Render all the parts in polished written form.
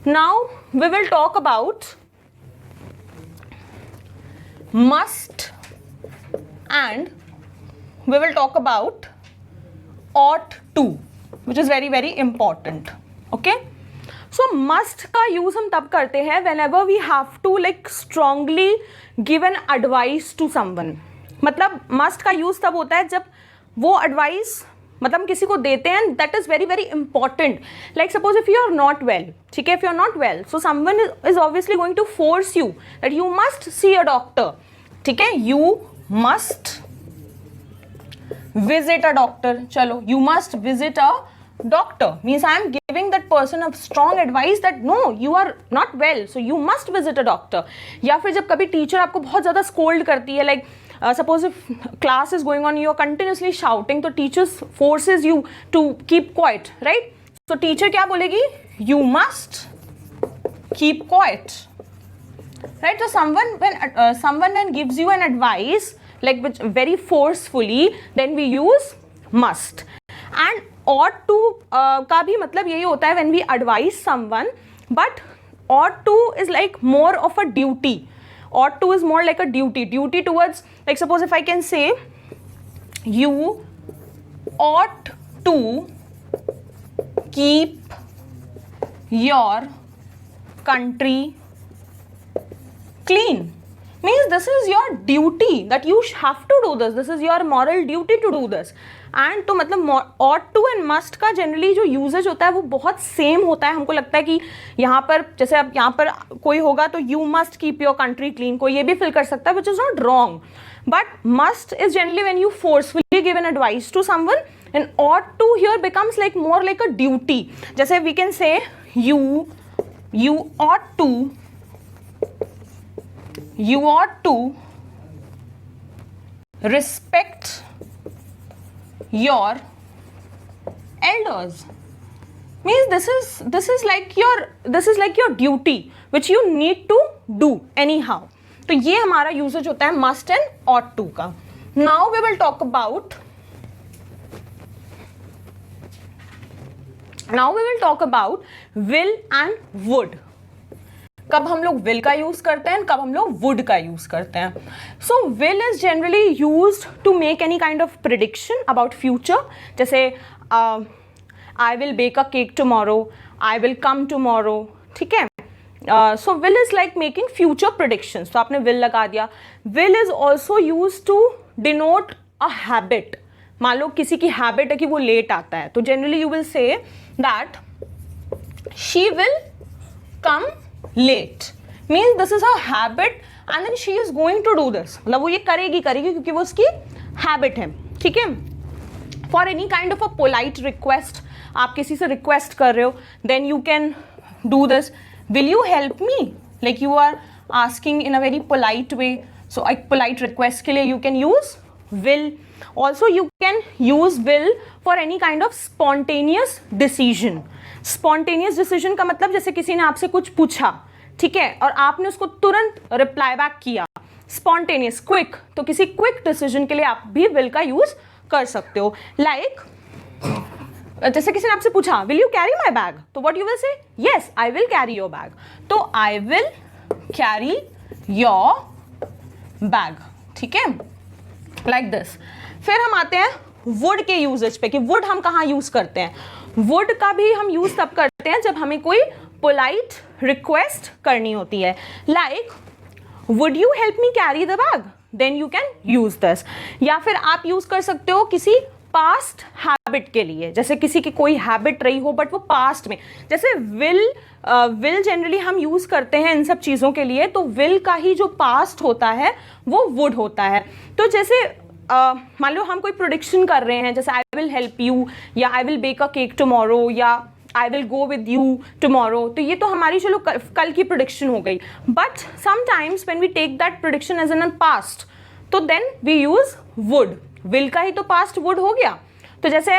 Now we will talk about must and we will talk about ought to, which is very very important. Okay, so must का use हम तब करते हैं whenever we have to like strongly give an advice to someone. मतलब must का use तब होता है जब वो advice मतलब हम किसी को देते हैं that is very very important. Like suppose if you are not well, ठीक है, if you are not well, so someone is obviously going to force you that you must see a doctor. ठीक है, you must visit a doctor. चलो, you must visit a doctor means I am giving that person a strong advice that no, you are not well, so you must visit a doctor. या फिर जब कभी teacher आपको बहुत ज़्यादा scold करती है, like suppose if class is going on, you are continuously shouting, तो teachers forces you to keep quiet, right? So teacher क्या बोलेगी? You must keep quiet. Right, so someone when gives you an advice like which very forcefully, then we use must. And ought to का भी मतलब यही होता है when we advise someone, but ought to is like more of a duty. Ought to is more like a duty towards, like suppose if I can say you ought to keep your country clean, means this is your duty that you have to do this is your moral duty to do this. And तो मतलब ought to and must का generally जो usage होता है वो बहुत same होता है. हमको लगता है कि यहाँ पर जैसे अब यहाँ पर कोई होगा तो you must keep your country clean, कोई ये भी फिल कर सकता है, which is not wrong, but must is generally when you forcefully give an advice to someone, and ought to here becomes like more like a duty. जैसे we can say you ought to respect your elders, means this is like your duty which you need to do anyhow. तो ये हमारा usage होता है must and ought to का. Now we will talk about will and would. कब हम लोग will का यूज करते हैं, कब हम लोग would का यूज करते हैं. So will is generally used to make any kind of prediction about future. जैसे I will bake a cake tomorrow, I will come tomorrow, ठीक है. So will is like making future predictions. तो आपने will लगा दिया. Will is also used to denote a habit. मान लो किसी की habit है कि वो late आता है, तो generally you will say that she will come late, means this is her habit and then she is going to do this. मतलब वो ये करेगी क्योंकि वो उसकी habit है, ठीक है. For any kind of a polite request, आप किसी से request कर रहे हो, then you can do this. Will you help me? Like you are asking in a very polite way. So a polite request के लिए you can use will. Also you can use will for any kind of spontaneous decision. Spontaneous decision का मतलब जैसे किसी ने आपसे कुछ पूछा, ठीक है, और आपने उसको तुरंत रिप्लाई बैक किया, स्पॉन्टेनियस क्विक. तो किसी क्विक डिसीजन के लिए आप भी विल का यूज कर सकते हो. लाइक जैसे किसी ने आपसे पूछा will you carry my bag, तो what you will say, yes I will carry your bag. तो I will carry your bag, ठीक है, लाइक दिस. फिर हम आते हैं वुड के यूजेज पे कि वुड हम कहाँ यूज करते हैं. वुड का भी हम यूज तब करते हैं जब हमें कोई पोलाइट रिक्वेस्ट करनी होती है. Like would you help me carry the bag, then you can use this. या फिर आप यूज कर सकते हो किसी पास्ट हैबिट के लिए, जैसे किसी की कोई हैबिट रही हो बट वो पास्ट में, जैसे विल जनरली हम यूज करते हैं इन सब चीज़ों के लिए. तो विल का ही जो पास्ट होता है वो वुड होता है. तो जैसे मान लो हम कोई प्रोडिक्शन कर रहे हैं, जैसे आई विल हेल्प यू, या I will bake a cake tomorrow, या I will go with you tomorrow. तो ये तो हमारी चलो कल की प्रोडिक्शन हो गई. But sometimes when we take that prediction as an past, तो then we use would. Will का ही तो पास्ट वुड हो गया. तो जैसे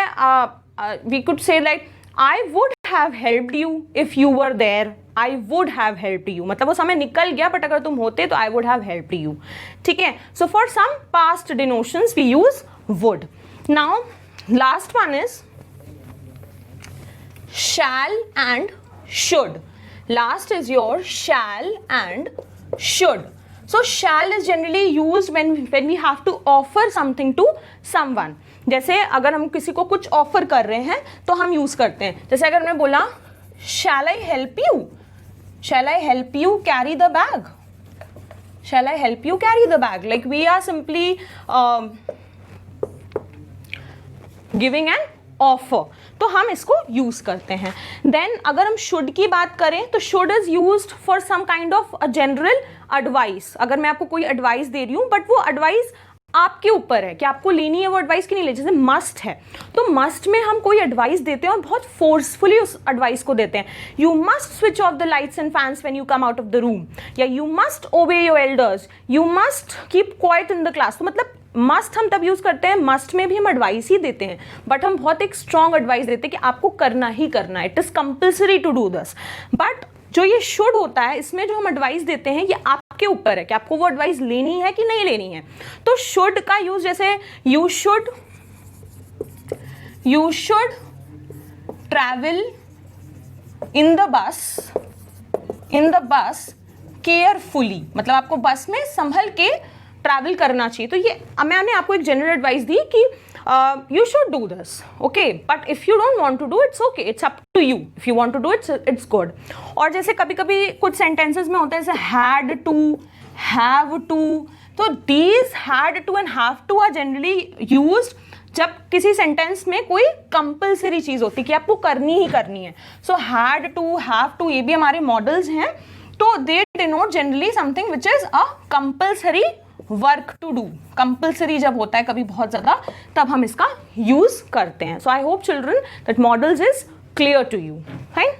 we could say like I would have helped you if you were there, I would have helped you, मतलब वो समय निकल गया बट अगर तुम होते तो I would have helped you, ठीक है. So for some past denotations we use would. Now last one is shall and should. Last is your shall and should. So shall is generally used when we have to offer something to someone. जैसे अगर हम किसी को कुछ offer कर रहे हैं तो हम यूज करते हैं. जैसे अगर हमने बोला shall I help you? Shall I help you carry the bag? Shall I help you carry the bag? Like we are simply giving an offer, तो हम इसको यूज करते हैं. देन अगर हम शुड की बात करें तो should is used for some kind of a general advice. अगर मैं आपको कोई एडवाइस दे रही हूँ बट वो एडवाइस आपके ऊपर है कि आपको लेनी है वो एडवाइस कि नहीं लेनी. जैसे मस्ट है तो मस्ट में हम कोई एडवाइस देते हैं और बहुत फोर्सफुली उस एडवाइस को देते हैं. You must switch off the lights and fans when you come out of the room, या you must obey your elders, you must keep quiet in the class. तो मतलब मस्ट हम तब यूज करते हैं, मस्ट में भी हम एडवाइस ही देते हैं बट हम बहुत एक स्ट्रॉन्ग एडवाइस देते हैं कि आपको करना ही करना है, it is compulsory to do this. But जो ये शुड होता है इसमें जो हम एडवाइस देते हैं ये आपके ऊपर है कि आपको वो एडवाइस लेनी है कि नहीं लेनी है. तो शुड का यूज जैसे you should travel in the bus carefully, मतलब आपको बस में संभल के ट्रैवल करना चाहिए. तो ये मैंने आपको एक जनरल एडवाइस दी कि you should do this, okay, but if you don't want to do it's okay, it's up to you. If you want to do it's good. और जैसे कभी कभी कुछ सेंटेंसेस में होता है जैसे हैड टू, हैव टू. तो these had to and have to are generally used जब किसी सेंटेंस में कोई कंपल्सरी चीज होती है कि आपको करनी ही करनी है. So had to, have to ये भी हमारे मॉडल्स हैं. तो they denote generally something which is a compulsory work to do. Compulsory जब होता है कभी बहुत ज्यादा तब हम इसका यूज करते हैं. So I hope children that modals is clear to you. Fine.